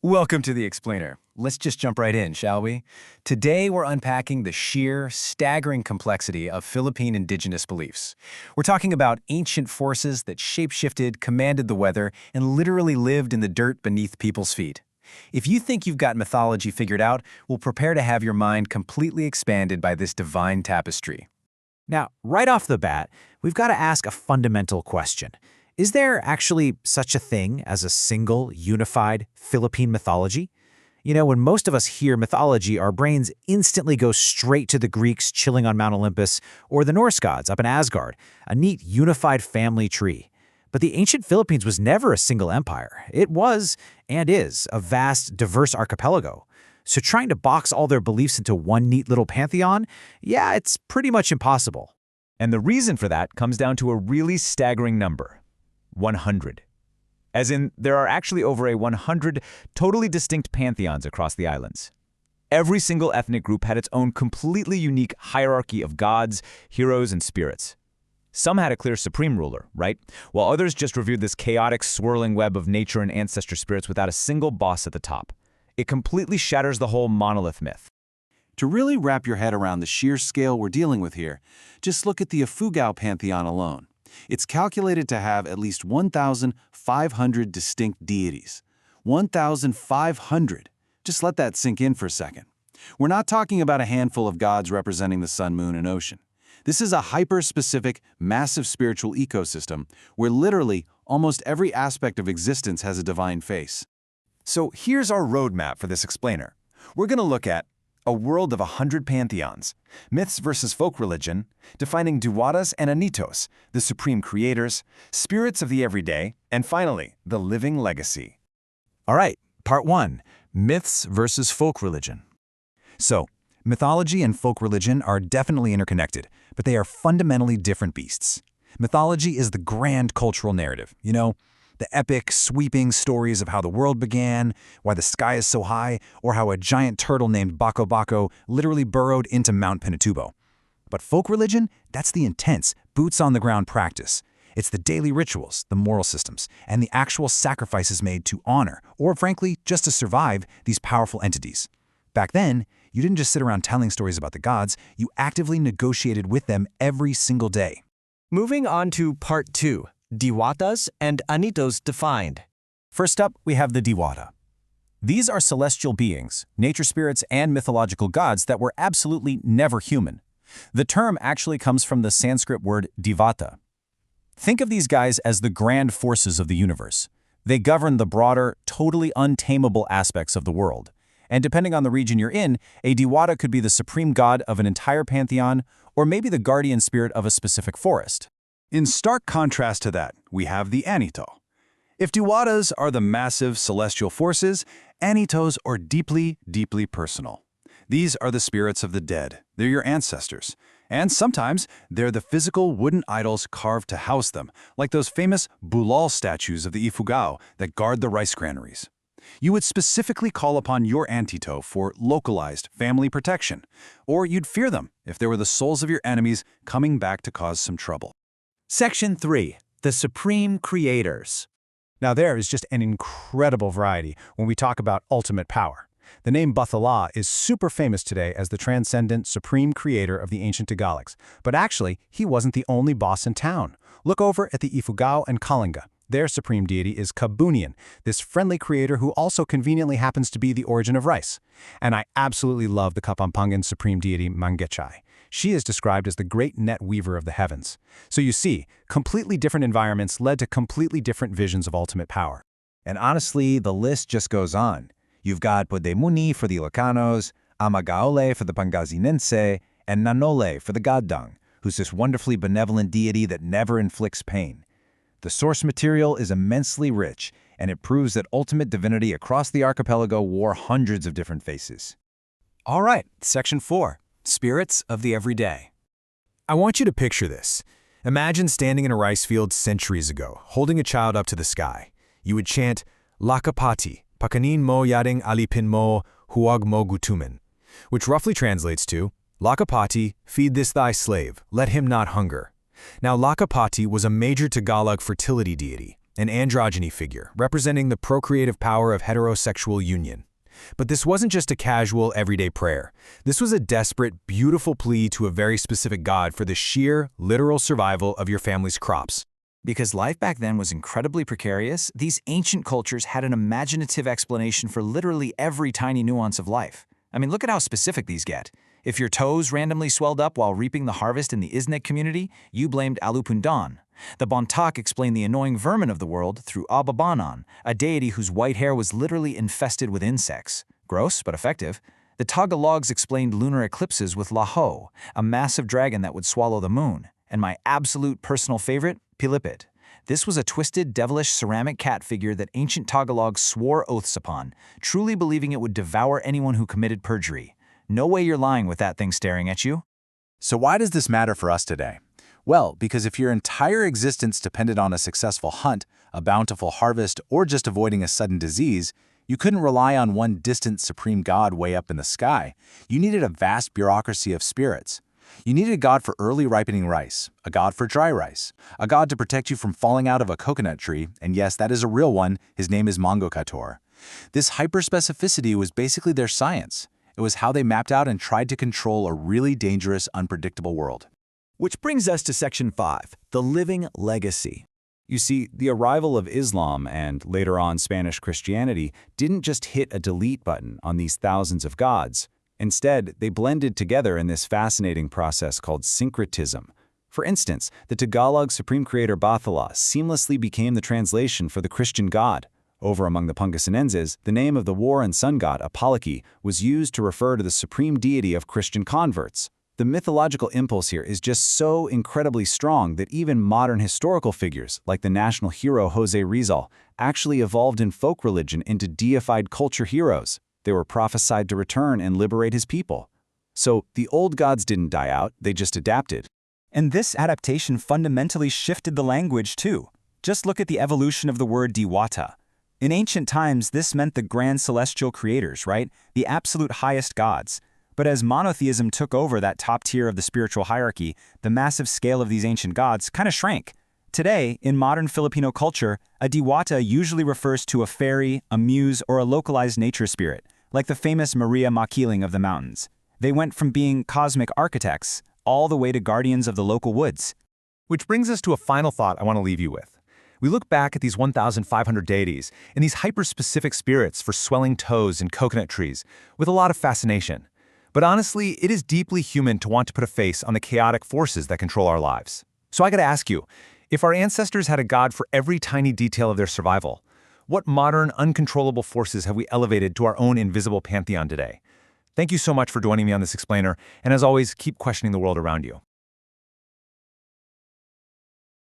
Welcome to The Explainer. Let's just jump right in, shall we? Today, we're unpacking the sheer, staggering complexity of Philippine indigenous beliefs. We're talking about ancient forces that shape-shifted, commanded the weather, and literally lived in the dirt beneath people's feet. If you think you've got mythology figured out, well, prepare to have your mind completely expanded by this divine tapestry. Now, right off the bat, we've got to ask a fundamental question. Is there actually such a thing as a single, unified Philippine mythology? You know, when most of us hear mythology, our brains instantly go straight to the Greeks chilling on Mount Olympus or the Norse gods up in Asgard, a neat, unified family tree. But the ancient Philippines was never a single empire. It was, and is, a vast, diverse archipelago. So trying to box all their beliefs into one neat little pantheon, yeah, it's pretty much impossible. And the reason for that comes down to a really staggering number. 100. As in, there are actually over 100 totally distinct pantheons across the islands. Every single ethnic group had its own completely unique hierarchy of gods, heroes, and spirits. Some had a clear supreme ruler, right? While others just revered this chaotic, swirling web of nature and ancestor spirits without a single boss at the top. It completely shatters the whole monolith myth. To really wrap your head around the sheer scale we're dealing with here, just look at the Ifugao pantheon alone. It's calculated to have at least 1,500 distinct deities. 1,500. Just let that sink in for a second. We're not talking about a handful of gods representing the sun, moon, and ocean. This is a hyper-specific, massive spiritual ecosystem where literally almost every aspect of existence has a divine face. So here's our roadmap for this explainer. We're going to look at a world of 100 pantheons, myths versus folk religion, defining diwatas and anitos, the supreme creators, spirits of the everyday, and finally, the living legacy. All right, part 1, myths versus folk religion. So, mythology and folk religion are definitely interconnected, but they are fundamentally different beasts. Mythology is the grand cultural narrative, the epic, sweeping stories of how the world began, why the sky is so high, or how a giant turtle named Bako Bako literally burrowed into Mount Pinatubo. But folk religion, that's the intense, boots-on-the-ground practice. It's the daily rituals, the moral systems, and the actual sacrifices made to honor, or frankly, just to survive, these powerful entities. Back then, you didn't just sit around telling stories about the gods, you actively negotiated with them every single day. Moving on to part 2. Diwatas and anitos defined. First up, we have the diwata. These are celestial beings, nature spirits, and mythological gods that were absolutely never human. The term actually comes from the Sanskrit word divata. Think of these guys as the grand forces of the universe. They govern the broader, totally untamable aspects of the world. And depending on the region you're in, a diwata could be the supreme god of an entire pantheon, or maybe the guardian spirit of a specific forest. In stark contrast to that, we have the anito. If diwatas are the massive celestial forces, anitos are deeply, deeply personal. These are the spirits of the dead. They're your ancestors. And sometimes, they're the physical wooden idols carved to house them, like those famous bulal statues of the Ifugao that guard the rice granaries. You would specifically call upon your antito for localized family protection, or you'd fear them if they were the souls of your enemies coming back to cause some trouble. Section 3. The Supreme Creators. Now there is just an incredible variety when we talk about ultimate power. The name Bathala is super famous today as the transcendent supreme creator of the ancient Tagalogs, but actually, he wasn't the only boss in town. Look over at the Ifugao and Kalinga. Their supreme deity is Kabunian, this friendly creator who also conveniently happens to be the origin of rice. And I absolutely love the Kapampangan supreme deity Mangechay. She is described as the great net weaver of the heavens. So you see, completely different environments led to completely different visions of ultimate power. And honestly, the list just goes on. You've got Podemuni for the Ilocanos, Amagaole for the Pangasinense, and Nanole for the Gaddang, who's this wonderfully benevolent deity that never inflicts pain. The source material is immensely rich, and it proves that ultimate divinity across the archipelago wore hundreds of different faces. All right, Section 4. Spirits of the Everyday. I want you to picture this. Imagine standing in a rice field centuries ago, holding a child up to the sky. You would chant, Lakapati, pakanin mo yading alipin mo, huwag mo gutumin, which roughly translates to, Lakapati, feed this thy slave, let him not hunger. Now Lakapati was a major Tagalog fertility deity, an androgyny figure, representing the procreative power of heterosexual union. But this wasn't just a casual, everyday prayer. This was a desperate, beautiful plea to a very specific god for the sheer, literal survival of your family's crops. Because life back then was incredibly precarious, these ancient cultures had an imaginative explanation for literally every tiny nuance of life. I mean, look at how specific these get. If your toes randomly swelled up while reaping the harvest in the Iznik community, you blamed Alupundan. The Bontak explained the annoying vermin of the world through Ababanan, a deity whose white hair was literally infested with insects. Gross, but effective. The Tagalogs explained lunar eclipses with Laho, a massive dragon that would swallow the moon. And my absolute personal favorite, Pilipit. This was a twisted, devilish ceramic cat figure that ancient Tagalogs swore oaths upon, truly believing it would devour anyone who committed perjury. No way you're lying with that thing staring at you. So why does this matter for us today? Well, because if your entire existence depended on a successful hunt, a bountiful harvest, or just avoiding a sudden disease, you couldn't rely on one distant supreme god way up in the sky. You needed a vast bureaucracy of spirits. You needed a god for early ripening rice, a god for dry rice, a god to protect you from falling out of a coconut tree, and yes, that is a real one, his name is Mangokator. This hyperspecificity was basically their science. It was how they mapped out and tried to control a really dangerous, unpredictable world. Which brings us to Section 5, the living legacy. You see, the arrival of Islam and later on Spanish Christianity didn't just hit a delete button on these thousands of gods. Instead, they blended together in this fascinating process called syncretism. For instance, the Tagalog supreme creator Bathala seamlessly became the translation for the Christian god. Over among the Pangasinenses, the name of the war and sun god, Apalaki, was used to refer to the supreme deity of Christian converts. The mythological impulse here is just so incredibly strong that even modern historical figures, like the national hero José Rizal, actually evolved in folk religion into deified culture heroes. They were prophesied to return and liberate his people. So the old gods didn't die out, they just adapted. And this adaptation fundamentally shifted the language too. Just look at the evolution of the word diwata. In ancient times, this meant the grand celestial creators, right? The absolute highest gods. But as monotheism took over that top tier of the spiritual hierarchy, the massive scale of these ancient gods kind of shrank. Today, in modern Filipino culture, a diwata usually refers to a fairy, a muse, or a localized nature spirit, like the famous Maria Makiling of the mountains. They went from being cosmic architects all the way to guardians of the local woods. Which brings us to a final thought I want to leave you with. We look back at these 1,500 deities and these hyper-specific spirits for swelling toes and coconut trees with a lot of fascination. But honestly, it is deeply human to want to put a face on the chaotic forces that control our lives. So I gotta ask you, if our ancestors had a god for every tiny detail of their survival, what modern, uncontrollable forces have we elevated to our own invisible pantheon today? Thank you so much for joining me on this explainer, and as always, keep questioning the world around you.